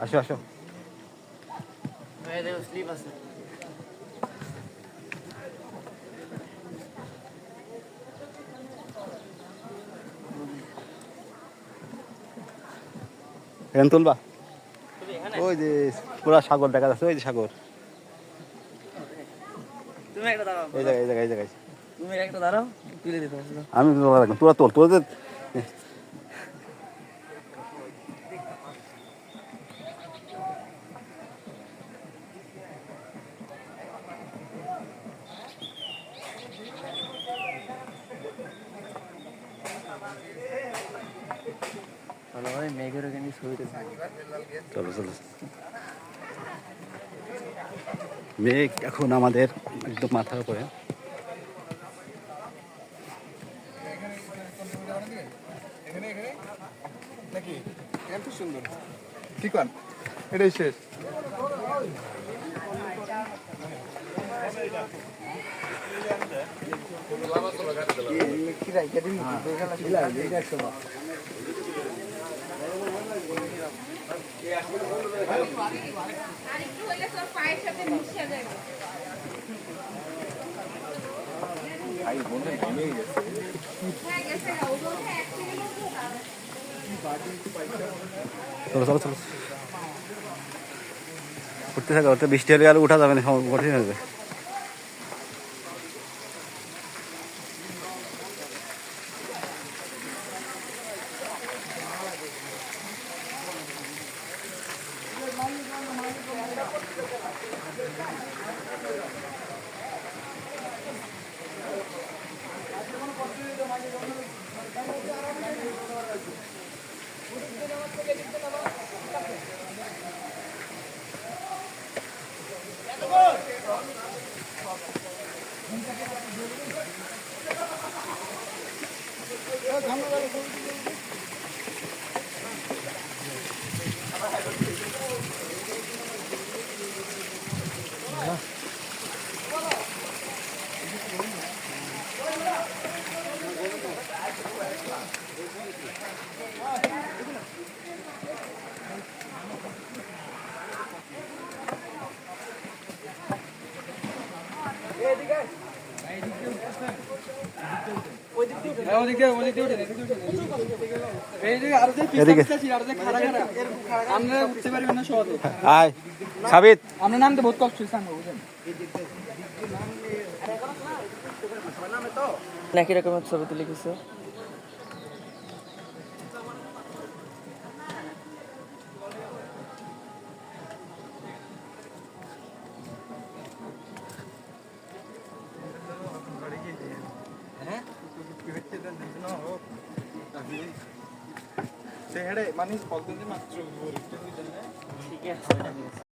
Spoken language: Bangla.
আসো আসো। স্লিপ আছে। এখানে তুলবা? ওই যে পুরা সাগর দেখা যাচ্ছে, ওই যে সাগর। তুমি একটা দাঁড়াও, এই জায়গায় এই জায়গায় এই জায়গায়। তুমি একটা দাঁড়াও, তুলে দিতে পারছো। আমি তোলা রাখলাম, তোরা তোল তোদের। ভালো ভাই মেঘের ওখানে ছবিতে চলো চলো। মেঘ এখন আমাদের একদম মাথার উপরে। নাকি এত সুন্দর ঠিক আছে, এটাই শেষ। আরেকটু হলে তোর পায়ের সাথে মিশে যাবে। হ্যাঁ গেছে গা, ওগুলো এক সেকেন্ড চলো চলো চলো। উঠতে থাকা, ওতে বৃষ্টি হলে আর উঠা যাবে না, কঠিন হবে। আয় সাবিত, আমরা নামতে বহুত কষ্ট হয়েছে আমার, বুঝলেন? একই রকমের ছবি তুলে গেছে। মানে মাত্র ঠিক আছে।